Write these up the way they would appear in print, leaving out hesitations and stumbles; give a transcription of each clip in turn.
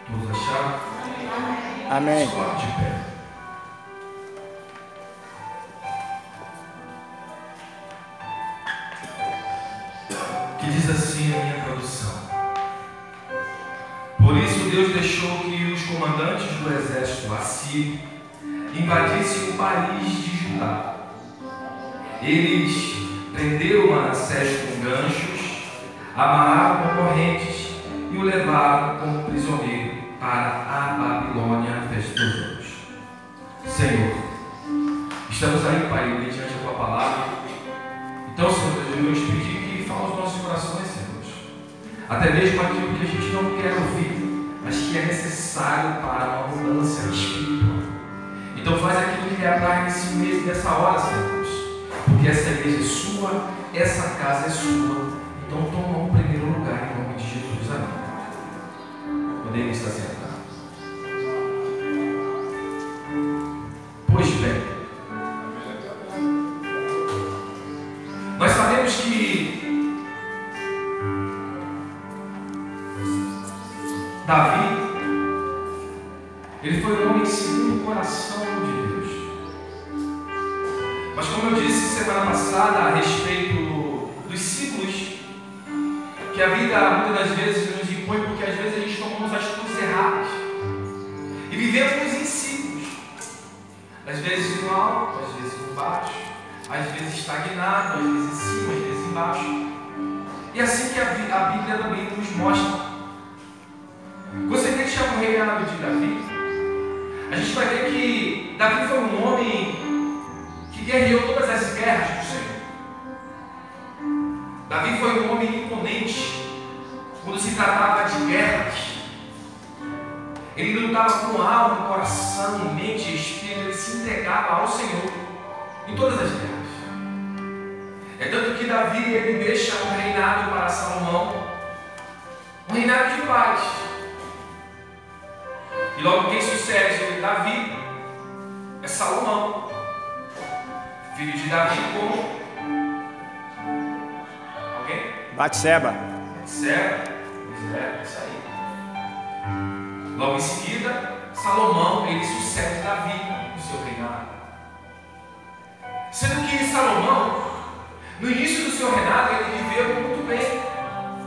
Todos acharam? Amém. Só de pé. Que diz assim a minha tradução: por isso Deus deixou que os comandantes do exército assírio invadissem o país de Judá. Eles prenderam Manassés com ganchos, amarraram com correntes e o levaram como prisioneiro para a Babilônia até 2 anos. Senhor, estamos aí, Pai, mediante a Tua palavra. Então, Senhor, eu vou te pedir que fale aos nossos corações, Senhor. Até mesmo aquilo que a gente não quer ouvir, mas que é necessário para uma mudança espiritual. Então faz aquilo que é atrás nesse mês, nessa hora, Senhor. Porque essa igreja é sua, essa casa é sua. Então toma o primeiro lugar em nome de Jesus. Amém. Podemos estar sentados. Pois bem, nós sabemos que Davi, ele foi um homem segundo o coração de Deus. Mas como eu disse semana passada a respeito dos ciclos que a vida muitas das vezes nos impõe, porque às vezes a gente tomamos atitudes erradas e vivemos em ciclos, às vezes no alto, às vezes no baixo, às vezes estagnado, às vezes em cima, às vezes embaixo. E assim que a Bíblia também nos mostra. Você vê que chama o reinado de Davi, a gente vai ver que Davi foi um homem que guerreou todas as guerras do Senhor. Davi foi um homem imponente quando se tratava de guerras. Ele lutava com alma, coração, mente e espírito. Ele se entregava ao Senhor em todas as guerras. É tanto que Davi, ele deixa um reinado para Salomão, um reinado de paz. E logo quem sucede Davi é Salomão, filho de Davi com alguém? Batseba. Batseba, isso aí. Logo em seguida, Salomão, ele sucede Davi no seu reinado. Sendo que Salomão, no início do seu reinado, ele viveu muito bem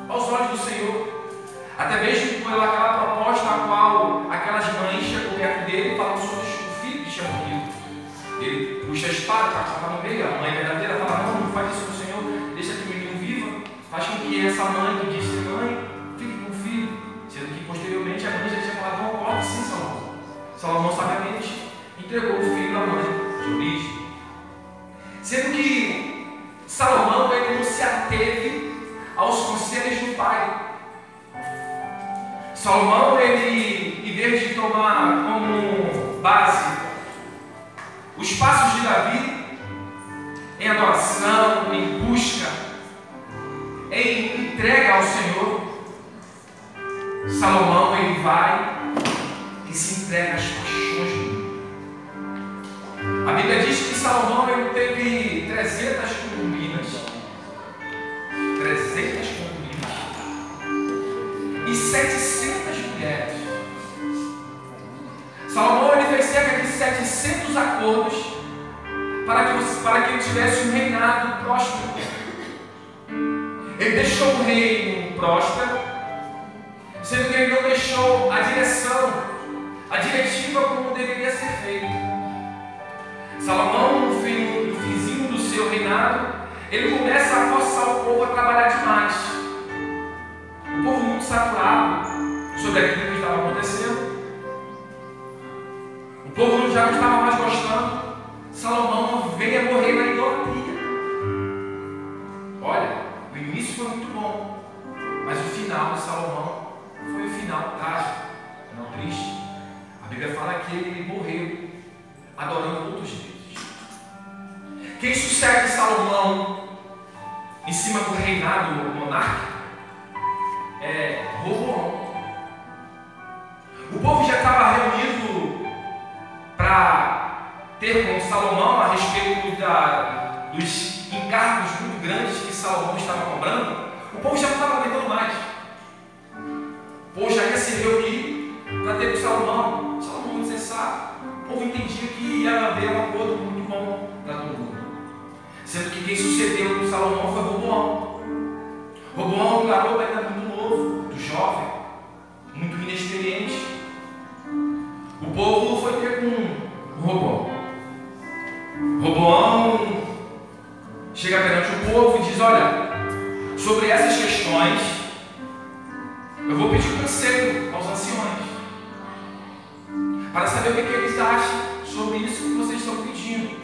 aos olhos do Senhor. Até mesmo por aquela proposta a qual aquelas mães chegam perto dele e falam sobre o filho que chama filho. Ele puxa a espada, está no meio, a mãe verdadeira fala: não faz isso com o Senhor, deixa que o menino viva. Faz com que essa mãe que disse: mãe, fique com o filho. Sendo que posteriormente a mãe já tinha falado: não, corte sim, Salomão. Salomão sabiamente entregou o filho à mãe de origem. Sendo que Salomão, ele não se ateve aos conselhos do pai. Salomão, ele, em vez de tomar como base os passos de Davi, em adoração, em busca, em entrega ao Senhor, Salomão, ele vai e se entrega às paixões do mundo. A Bíblia diz que Salomão, ele teve 300 concubinas, 300 concubinas e 700 mulheres. Salomão, ele fez cerca de 700 acordos para que ele tivesse um reinado próspero. Ele deixou o reino próspero, sendo que ele não deixou a direção, a diretiva como deveria ser feito. Salomão, no finzinho do seu reinado, ele começa a forçar o povo a trabalhar demais. O povo muito saturado sobre aquilo que estava acontecendo. O povo já não estava mais gostando. Salomão veio a morrer na idolatria. Olha, o início foi muito bom, mas o final de Salomão foi o final trágico, não triste. A Bíblia fala que ele morreu adorando outros deuses. Quem sucede Salomão em cima do reinado monárquico é Roboão. O povo já estava reunido para ter com Salomão a respeito dos encargos muito grandes que Salomão estava cobrando. O povo já não estava aguentando mais. O povo já ia se reunir eu vou pedir conselho aos anciões para saber o que eles acham sobre isso que vocês estão pedindo,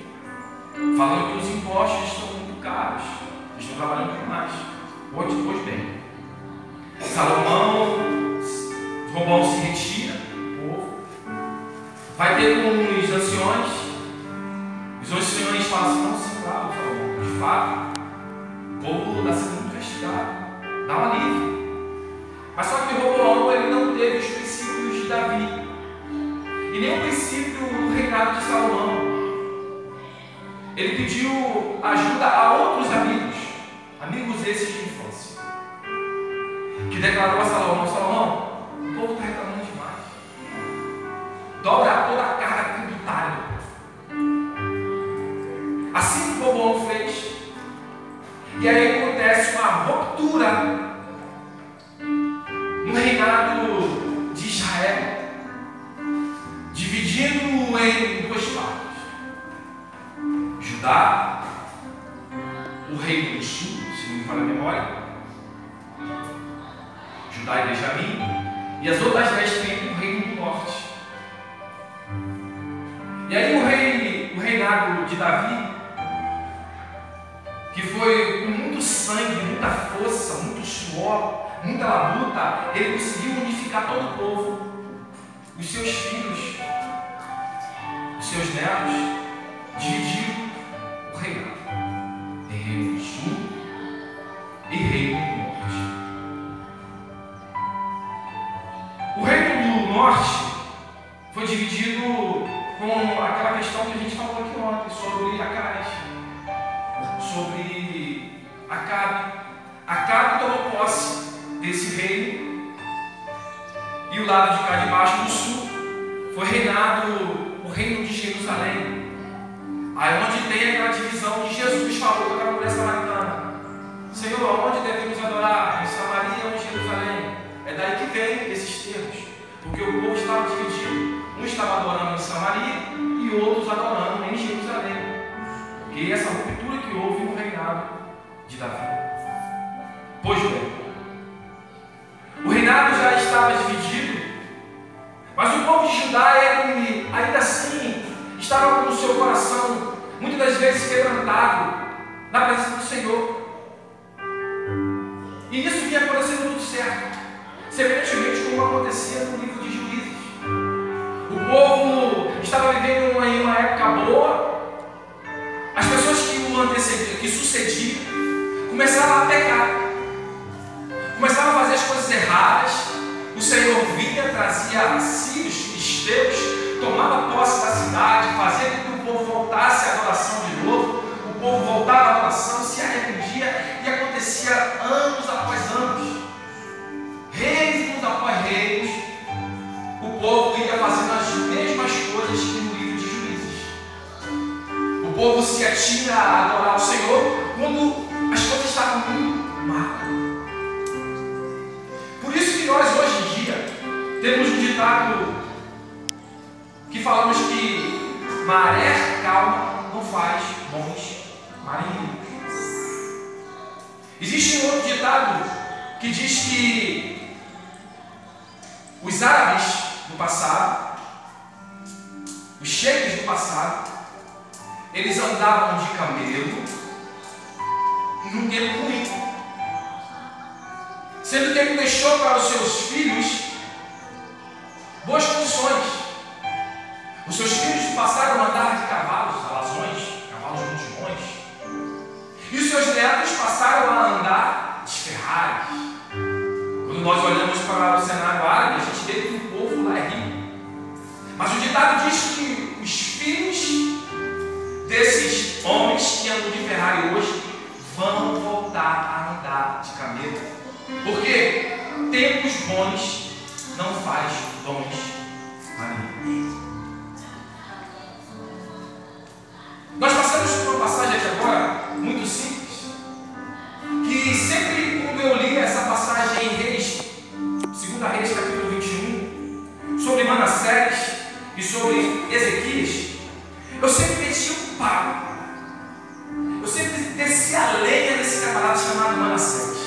falando que os impostos estão muito caros, eles estão trabalhando demais. Pois bem, Roboão se retira, o povo vai ter com os anciões falam assim: não, sim, claro, Salomão, de fato, o povo está sendo muito castigado, dá um alívio. Mas só que Roboão, ele não teve os princípios de Davi e nem o princípio do reinado de Salomão. Ele pediu ajuda a outros amigos esses de infância, que declarou a Salomão: Salomão, o povo está reclamando demais, dobra toda a carga tributária. Assim que Roboão fez, e aí acontece uma ruptura no reinado de Israel, dividindo em duas partes: Judá, o reino do sul, se não me falha a memória, Judá e Benjamim, e as outras 10 tribos, o reino do norte. E aí o reinado de Davi, que foi com muito sangue, muita força, muito suor, muita labuta, ele conseguiu unificar todo o povo, os seus filhos, os seus netos, dividiu o reinado em reino do sul e reino do norte. O reino do norte foi dividido com aquela questão que a gente falou aqui ontem, sobre Acais, sobre Acabe. Acabe tomou posse desse reino, e o lado de cá de baixo, do sul, foi reinado o reino de Jerusalém, aí onde tem aquela divisão que Jesus falou com aquela mulher samaritana: Senhor, aonde devemos adorar? Em Samaria ou em Jerusalém? É daí que vem esses termos, porque o povo estava dividido, um estava adorando em Samaria e outros adorando em Jerusalém, porque essa ruptura que houve no reinado de Davi. Pois bem, o reinado já estava dividido, mas o povo de Judá, ele ainda assim estava com o seu coração muitas das vezes quebrantado na presença do Senhor, e isso vinha acontecendo tudo certo, semelhantemente como acontecia no livro de Juízes. O povo estava vivendo em uma época boa, as pessoas que sucediam começaram a pecar, começaram a fazer as coisas erradas. O Senhor vinha, trazia a si os filisteus, tomava posse da cidade, fazia com que o povo voltasse à adoração de novo. O povo voltava à adoração, se arrependia, e acontecia anos após anos, reinos após reinos, o povo ia fazendo as mesmas coisas que no livro de Juízes. O povo se atinha a adorar o Senhor quando as coisas estavam muito mal. Por isso que nós hoje em dia temos um ditado que falamos que maré calma não faz bons marinheiros. Existe um outro ditado que diz que os árabes do passado, os cheios do passado, eles andavam de camelo num tempo ruim, sendo que ele deixou para os seus filhos boas condições. Os seus filhos passaram a andar de cavalos, alazões, cavalos muito bons, e os seus netos passaram a andar de Ferraris. Quando nós olhamos para o cenário árabe, a gente vê que o povo lá é rico, mas o ditado diz que os filhos desses homens que andam de Ferrari hoje vão voltar a andar de camelo, porque tempos bons não faz bons marinheiros. Nós passamos por uma passagem aqui agora muito simples, que sempre quando eu li essa passagem em Reis, 2 Reis capítulo 21, sobre Manassés e sobre Ezequias, eu sempre meti um pau, eu sempre desci a lenha desse camarada chamado Manassés,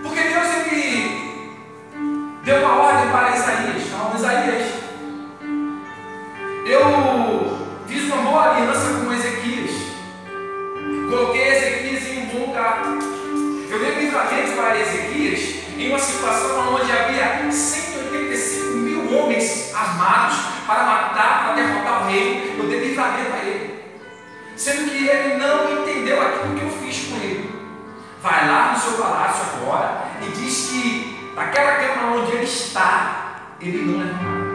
porque Deus ele e diz que daquela cama onde ele está, ele não levantará.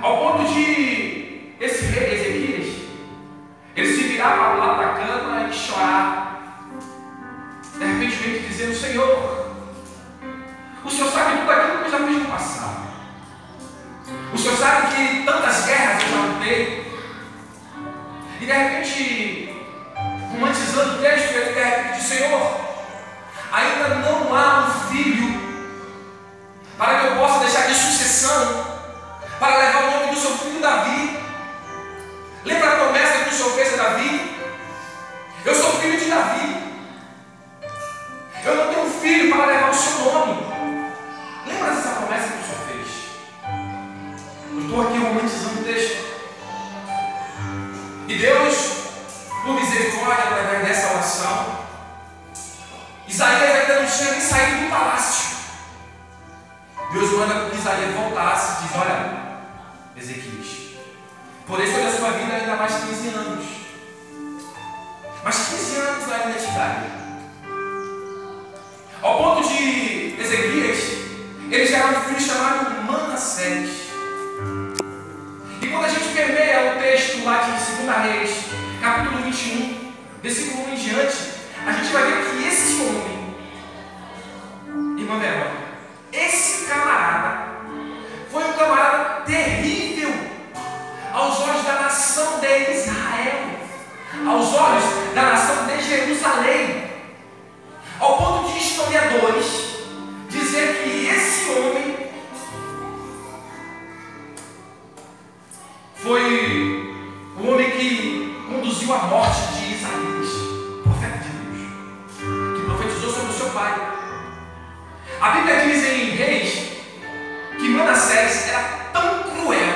Ao ponto de esse rei Ezequias, ele se virar para o lado da cama e chorar, de repente dizendo: Senhor, o Senhor sabe tudo aquilo que eu já fiz no passado. O Senhor sabe que tantas guerras eu já lutei. E de repente, romantizando o texto, ele de repente diz: Senhor, ainda não há um filho para que eu possa deixar de sucessão para levar o nome do seu filho Davi. Lembra a promessa que o Senhor fez a Davi? Eu sou filho de Davi. Eu não tenho um filho para levar o seu nome. Lembra dessa promessa que o Senhor fez? Eu estou aqui romantizando o texto. E Deus, por misericórdia, através dessa oração, Isaías ainda não tinha nem saído do palácio. Deus manda que Isaías voltasse e diz: olha, Ezequias, por isso da sua vida ainda mais 15 anos. Mas 15 anos ainda te daria. Ao ponto de Ezequias, ele já era um filho chamado Manassés. E quando a gente permeia o texto lá de 2 Reis, capítulo 21, versículo 1 em diante, a gente vai ver que esse homem, irmã Verônica, esse camarada, foi um camarada terrível aos olhos da nação de Israel, aos olhos da nação de Jerusalém, ao ponto de historiadores dizer que esse homem foi o homem que conduziu a morte de Isaías, profeta de Deus, que profetizou sobre o seu pai. A Bíblia diz em Reis que Manassés era tão cruel,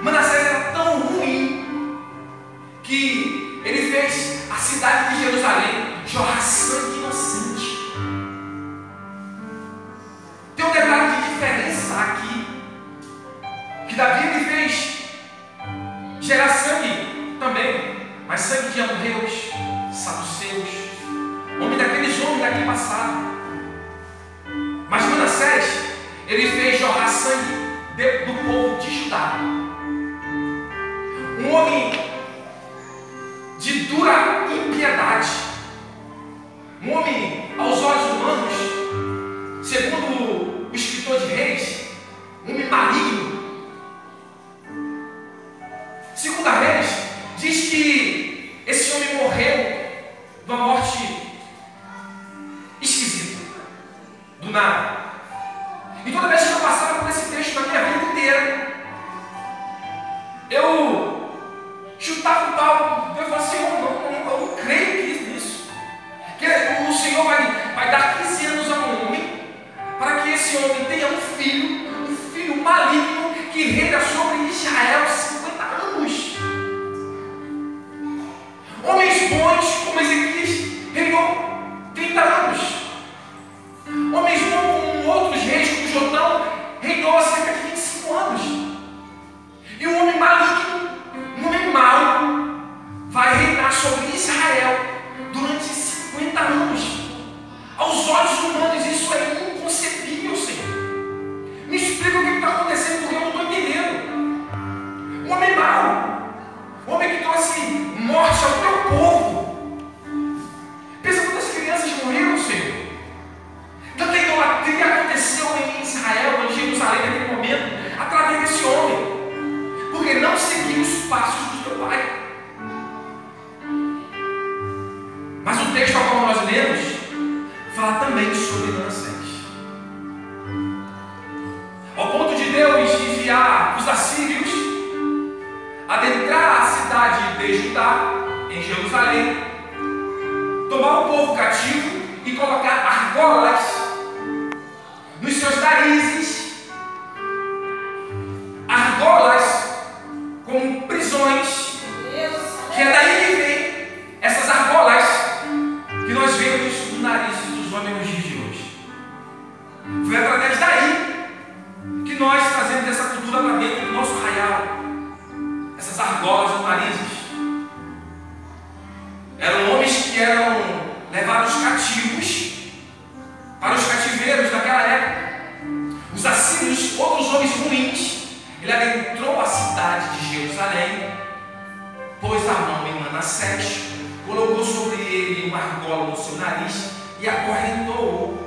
Manassés era tão ruim, que ele fez a cidade de Jerusalém jorrar sangue inocente. Tem um detalhe de diferença aqui, que Davi ele fez gerar sangue também, mas sangue de amorreus, saduceus, homem daqueles homens daqui passado. Mas Manassés, ele fez jorrar sangue do povo de Judá. Um homem de dura impiedade, um homem aos olhos humanos, segundo o escritor de Reis, um homem maligno. Segundo a Reis, diz que esse homem morreu de uma morte esquisita, do nada. E toda vez que eu passava por esse texto na minha vida inteira, eu chutava o pau, eu falava: Senhor, eu não creio nisso. Que o Senhor vai dar 15 anos a um homem, para que esse homem tenha um filho maligno, que reina sobre Israel 50 anos. Homens bons como Ezequias reinou 30 anos. Homens bons como outros reis, como Jotão, reinou há cerca de 25 anos. E um homem maligno, um homem mau, vai reinar sobre Israel durante 50 anos. Aos olhos humanos isso é inconcebível, Senhor. Me explica o que está acontecendo, porque eu não estou entendendo. Um homem mau, um homem que trouxe morte ao teu povo. Pensa quantas crianças morreram, Senhor. Tanta idolatria aconteceu em Israel, em Jerusalém, naquele momento, através desse homem, porque não seguiu os passos do teu pai. Mas o texto ao qual nós lemos fala também sobre Manassés, ao ponto de Deus enviar os assírios adentrar a cidade de Judá, em Jerusalém, tomar o povo cativo e colocar argolas nos seus narizes, argolas como prisões, que é daí que vem essas argolas que nós vemos nos narizes dos homens nos dias de hoje. Foi através daí que nós trazemos essa cultura para dentro do nosso arraial. Essas argolas nos narizes eram homens que eram cativos, para os cativeiros daquela época. Os assírios, outros homens ruins, ele adentrou a cidade de Jerusalém, pôs a mão em Manassés, colocou sobre ele uma argola no seu nariz e acorrentou-o.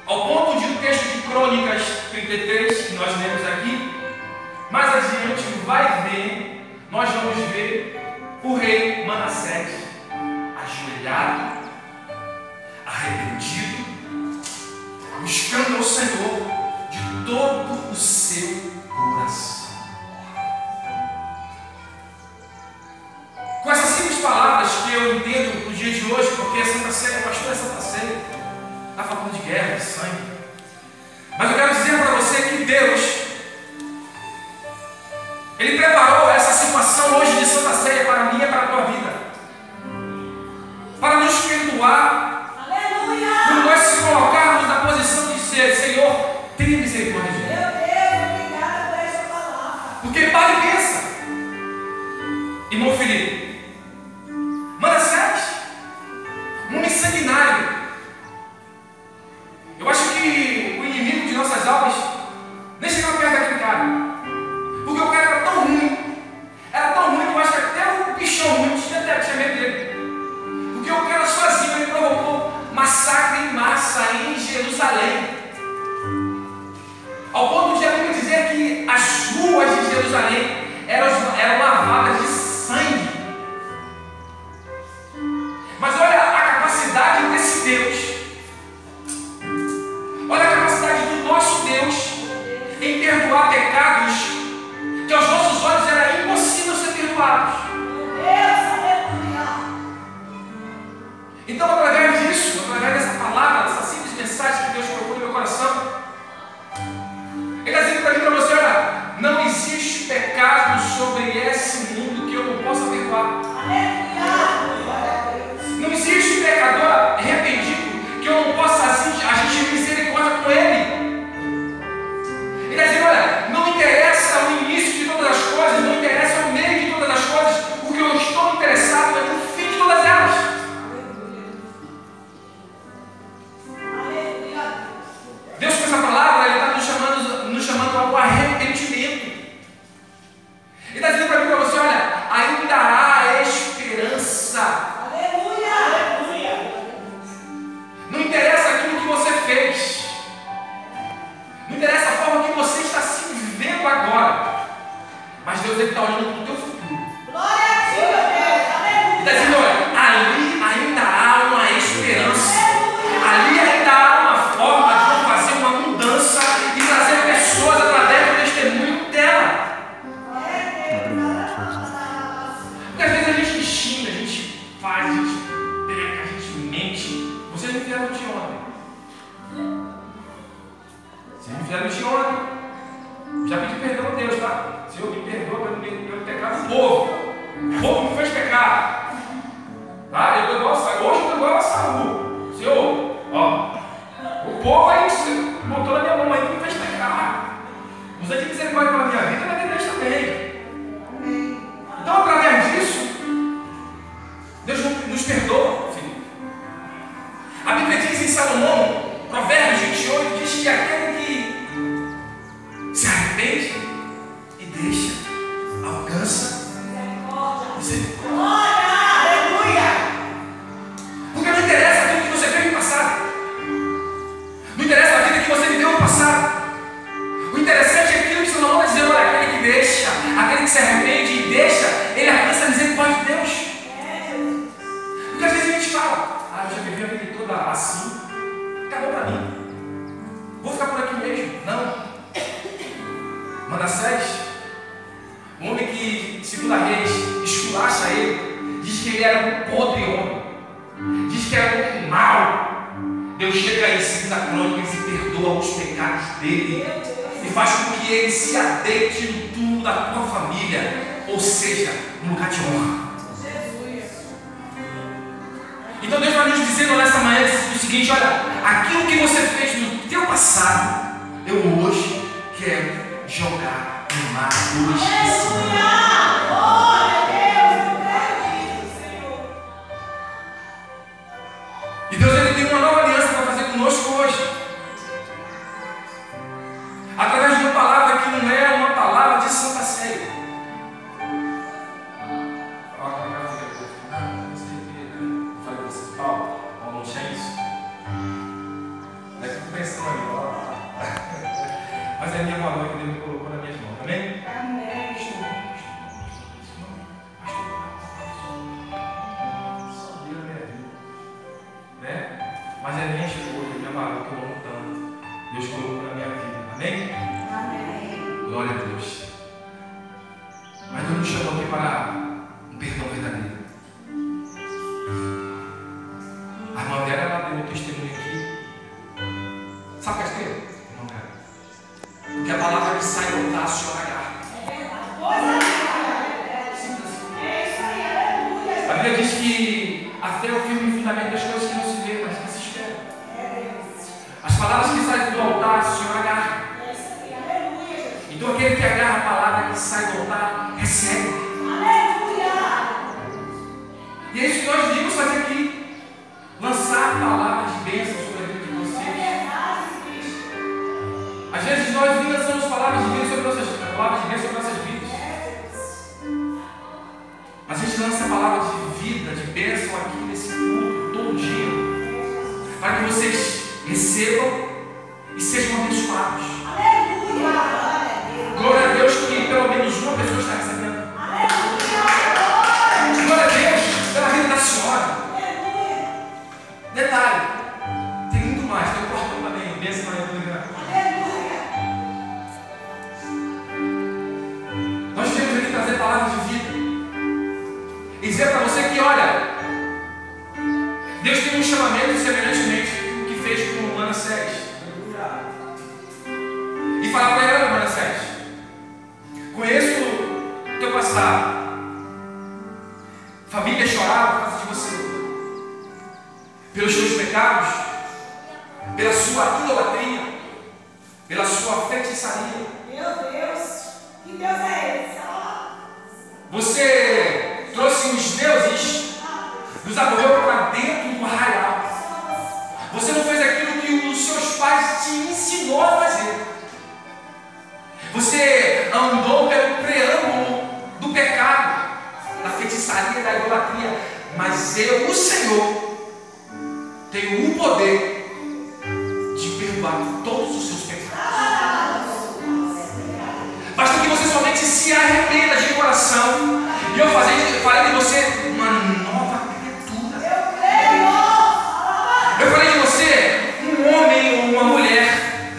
Ao ponto de o texto de Crônicas 33, que nós lemos aqui, mais adiante vai ver, nós vamos ver o rei Manassés ajoelhado, arrependido, buscando ao Senhor de todo o seu coração. Com essas simples palavras que eu entendo no dia de hoje, porque a Santa Ceia, pastor, é Santa Ceia, está falando de guerra, de sangue. Mas eu quero dizer para você que Deus, Ele preparou essa situação hoje de Santa Ceia para mim e para a tua vida, para nos perdoar, por nós se colocarmos na posição de dizer: Senhor, tenha misericórdia de mim. Meu Deus, obrigada por essa palavra. Porque para e pensa, irmão Felipe, Manassés, um homem sanguinário. Eu acho que o inimigo de nossas almas nem chegava perto daquele cara, porque o cara era tão ruim que eu acho que até o bichão ruim tinha medo dele, porque o cara sozinho ele provocou massacre em massa em Jerusalém, ao ponto de a Bíblia dizer que as ruas de Jerusalém eram lavadas de sangue. Mas olha a capacidade desse Deus, olha a capacidade do nosso Deus em perdoar pecados que aos nossos olhos era impossível ser perdoados. Então, através disso, através dessa palavra, dessa simples mensagem que Deus colocou no meu coração, Ele está dizendo para mim e para você: olha, não existe pecado sobre esse mundo que eu não possa perdoar. Não existe pecador arrependido que eu não possa agir misericórdia com ele. Ele está dizendo: olha, não interessa o início de todas as coisas, não interessa o meio de todas as coisas, o que eu estou interessado é no fim de todas elas. Deus, com essa palavra, Ele está nos chamando ao arrependimento. Ele está dizendo para mim e para você: olha, ainda há esperança. Não interessa aquilo que você fez, não interessa a forma que você está se vivendo agora, mas Deus está olhando para o teu futuro. Ele está dizendo: olha, ali ainda há uma esperança, ali ainda há uma forma de fazer uma mudança e trazer pessoas através do testemunho dela. Porque às vezes a gente xinga, a gente faz, a gente peca, a gente mente. Vocês me fizeram de ontem. Vocês me fizeram de ontem. Já pedi perdão a Deus, tá? Senhor, me perdoa pelo pecado do povo. O povo me fez pecar. Tá? Eu tô igual a hoje eu tô igual a Saul. Senhor, ó. O povo aí botou na minha mão aí me fez pecar. Usa de misericórdia pela minha vida, mas Deus também. Então, através disso, Deus nos perdoa, filho. A Bíblia diz em Salomão, Provérbios 28, diz que aquele que se arrepende e deixa, alcança misericórdia. Porque não interessa aquilo que você fez no passado, não interessa a vida que você viveu no passado. O interessante é aquilo que Salomão está dizendo: olha, aquele que deixa, aquele que se arrepende e deixa, ele alcança a misericórdia de Deus. Porque às vezes a gente fala: ah, eu já vivi a vida toda assim, acabou para mim, vou ficar por aqui mesmo. Não. Manassés, um homem que, segundo a Reis, esculacha ele, diz que ele era um podre homem, diz que era um mau. Deus chega aí, segundo a Crônicas, e perdoa os pecados dele e faz com que ele se adeite no túmulo da tua família, ou seja, no lugar de honra. Então Deus vai nos dizendo nessa manhã o seguinte: olha, aquilo que você fez no teu passado, eu hoje quero jogar no mar do esquecimento. E Deus ele tem uma nova aliança para fazer conosco hoje. Através de uma palavra que não é uma palavra de Santa Ceia. Paulo não tinha isso. Aí fico pensando ali, mas é a minha palavra que Deus me colocou nas minhas mãos. Amém? Amém. Mas é a minha escolha, a minha palavra que eu amo tanto. Deus colocou na minha vida. Amém? Amém. Glória a Deus. Mas Deus nos chamou aqui para um perdão verdadeiro. A irmã Vera, ela deu um testemunho aqui. Sabe o que é isso? Não, cara. Porque a palavra que sai do braço é agarra. A Bíblia diz que a fé é o firme fundamento das coisas que não se vê, mas que se espera. As palavras que saem do altar, o Senhor agarra. Então aquele que agarra a palavra que sai do altar, recebe. E é isso que nós vimos fazer aqui. Lançar palavras de bênção sobre a vida de vocês. Às vezes nós nem lançamos palavras de bênção sobre nossas vidas. Mas a gente lança palavras de vida, de bênção aqui nesse culto, todo dia. Para que vocês recebam e sejam abençoados. Glória a Deus que pelo menos uma pessoa está recebendo. Glória a Deus pela vida da senhora. Detalhe, tem muito mais, tem um portão também, bênção na vida. Nós temos aqui trazer palavras de vida e dizer para você que, olha, Deus tem um chamamento semelhantemente o que fez com Manassés. E falar para ela, Manassés, conheço o teu passado. Família chorava por causa de você. Pelos seus pecados, pela sua idolatria, pela sua feitiçaria. Meu Deus, que Deus é esse? Você trouxe os deuses, nos acorreu para dentro do arraial. Você não fez aquilo que os seus pais te ensinou a fazer. Você andou pelo preâmbulo do pecado, da feitiçaria, da idolatria. Mas eu, o Senhor, tenho o poder de perdoar todos os seus pecados. Basta que você somente se arrependa de coração. E eu farei de você uma nova criatura. Eu farei de você um homem ou uma mulher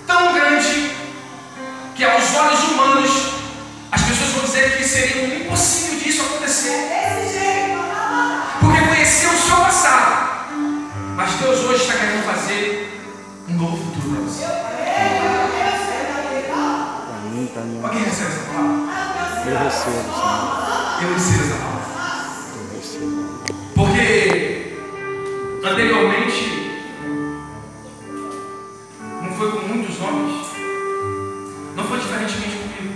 tão grande que aos olhos humanos as pessoas vão dizer que seria impossível disso acontecer. Porque conheceu o seu passado. Mas Deus hoje está querendo fazer um novo futuro para você. Alguém recebe essa palavra? Eu recebo, Senhor. Eu recebo essa palavra. Eu recebo. Porque anteriormente não foi com muitos homens, não foi diferentemente comigo.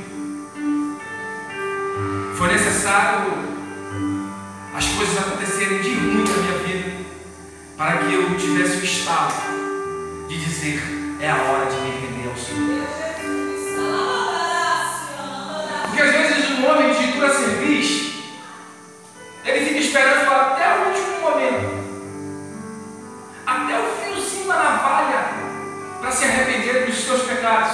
Foi necessário as coisas acontecerem de ruim na minha vida para que eu tivesse o estado de dizer: é a hora de me render ao Senhor. Porque às vezes um homem de dura cerviz, ele fica esperando até o último momento, até o fiozinho da navalha, para se arrepender dos seus pecados.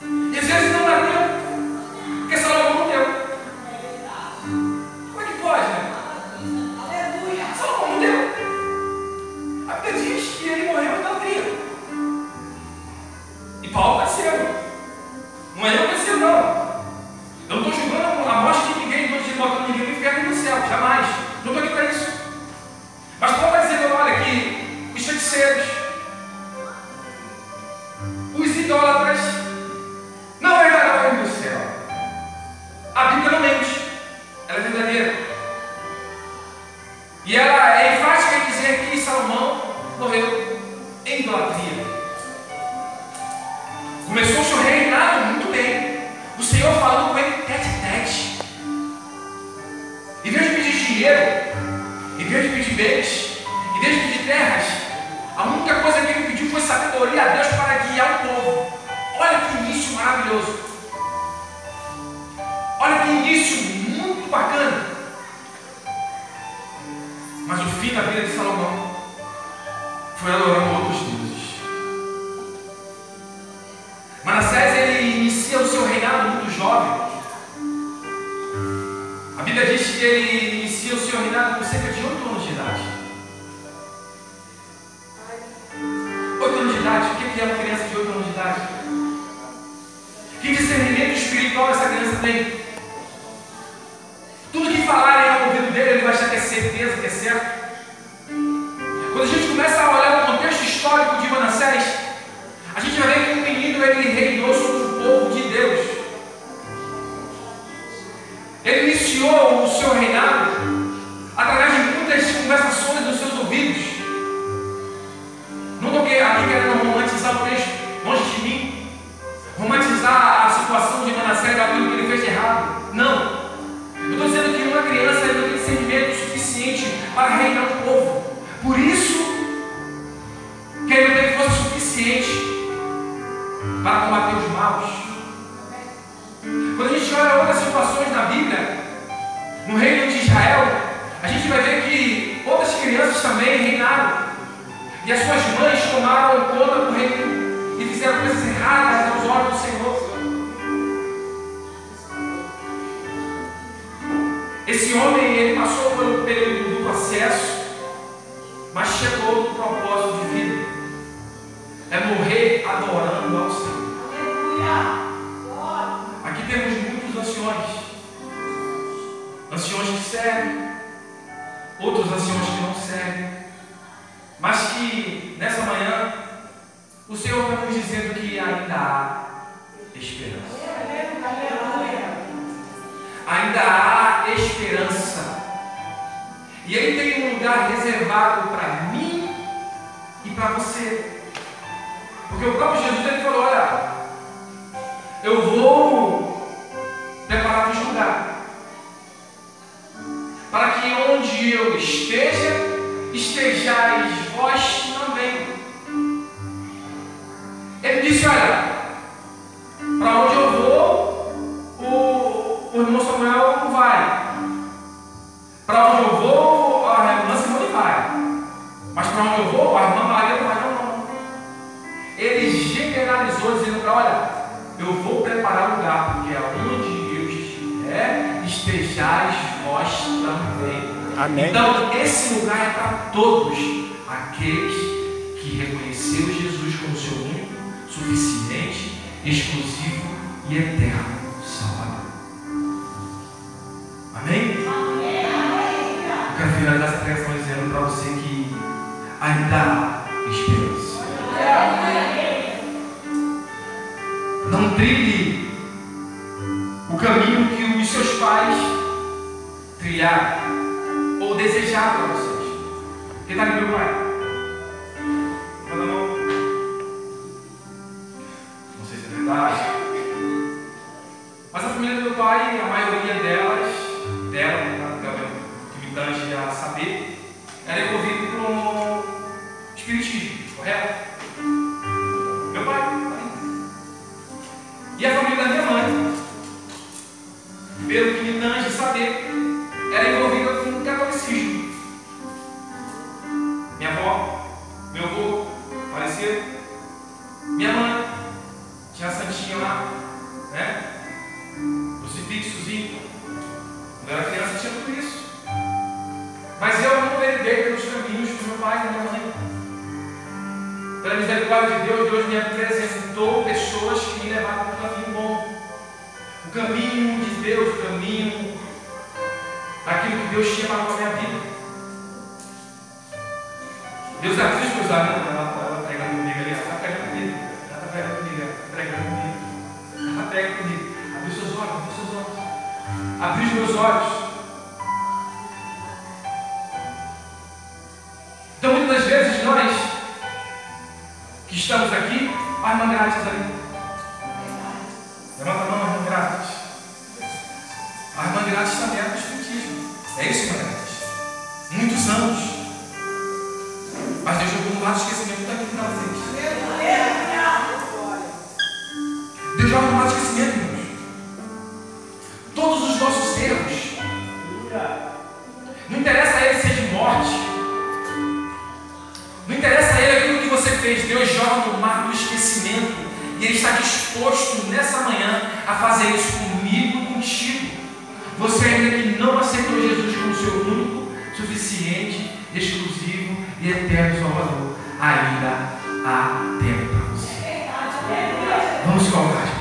E às vezes não dá tempo, porque Salomão não deu. Como é que pode, né? Salomão não deu. A Bíblia diz que ele morreu em idolatria. E Paulo padeceu. Não é eu padeceu, não. Eu não estou julgando a morte de ninguém, não estou botando ninguém no inferno no céu, jamais. Não estou aqui para isso. Mas Paulo está dizendo, olha, que os feiticeiros, os idólatras, não herdarão o reino do céu. A Bíblia não mente, ela é verdadeira. E ela é enfática em dizer que Salomão morreu em idolatria. Começou o seu reinado muito bem. O Senhor falando com ele tete a tete. Em vez de pedir dinheiro, em vez de pedir bens, Em vez de pedir terras, a única coisa que ele pediu foi sabedoria a Deus para guiar o povo. Olha que início maravilhoso. Olha que início muito bacana. Mas o fim da vida de Salomão foi adorando outros deuses. Manassés, ele inicia o seu reinado muito jovem. A Bíblia diz que ele inicia o seu reinado com cerca de 8 anos de idade. 8 anos de idade, o que é uma criança de 8 anos de idade? Que discernimento espiritual essa criança tem? Tudo que falarem ao ouvido dele, ele vai achar que é certeza, que é certo. Quando a gente começa a olhar o contexto histórico de Manassés, a gente vai ver que o menino ele reinou sobre o povo de Deus. Ele iniciou o seu reinado através de muitas conversações nos seus ouvidos. Não estou aqui querendo romantizar o texto, longe de mim. Romantizar a situação de Manassés, aquilo que ele fez de errado. Não. Eu estou dizendo que uma criança não tem discernimento suficiente para reinar o povo. Por isso que ele não teve força suficiente para combater os maus. Quando a gente olha outras situações na Bíblia, no reino de Israel, a gente vai ver que outras crianças também reinaram. E as suas mães tomaram conta do reino e fizeram coisas erradas aos olhos do Senhor. Esse homem, ele passou pelo período do processo, mas chegou no propósito de vida. É morrer adorando ao Senhor. Aqui temos muitos anciões. Anciões que servem, outros anciões que não servem. Mas que nessa manhã o Senhor está nos dizendo que ainda há esperança. Ainda há esperança. E Ele tem um lugar reservado para mim e para você. Porque o próprio Jesus ele falou: olha, eu vou preparar-vos lugar, para que onde eu esteja, estejais vós também. Ele disse: olha, para onde eu vou, o irmão Samuel não vai. Para onde eu vou, a irmã Simone vai. Mas para onde eu vou, a irmã Maria não vai. Não. Ele generalizou, dizendo para: olha, eu vou preparar lugar, porque aonde eu estiver, estejais vós também. Amém. Então, esse lugar é para todos aqueles que reconheceram Jesus como seu único, suficiente, exclusivo e eterno Salvador. Amém? Eu quero finalizar essa pregação dizendo para você que ainda há esperança. Não trilhe o caminho que os seus pais trilharam ou desejaram para vocês. Quem está aqui, meu pai? Manda a mão. Não sei se é verdade. Mas a família do meu pai, a maioria dela, que me tange a saber, era envolvida com espiritismo, correto? Meu pai. E a família da minha mãe, pelo que me tange a saber, era envolvida com o catolicismo. Minha avó, meu avô, faleceram. Minha mãe tinha a santinha lá, né? Crucifixozinho. Quando eu era criança tinha tudo isso. Mas eu não herdei pelos caminhos do meu pai e da minha mãe. Pela misericórdia de Deus, Deus me apresentou pessoas que me levaram para o caminho bom. O caminho de Deus, o caminho daquilo que Deus tinha para a minha vida. Deus abriu os meus olhos, ela pregando comigo ali, ela está pregando comigo, ela está pregando comigo, ela está pregando comigo, ela está pregando comigo. Abriu seus olhos, abriu seus olhos. Abriu os meus olhos. Então muitas vezes nós que estamos aqui, a irmã grátis ali. Levanta a mão, irmã grátis. A irmã grátis também é do espiritismo. É isso, irmã grátis. Muitos anos. fez, Deus joga no mar do esquecimento. E Ele está disposto nessa manhã a fazer isso comigo e contigo. Você ainda que não aceitou Jesus como seu único, suficiente, exclusivo e eterno Salvador, ainda há tempo para você. Vamos colocar de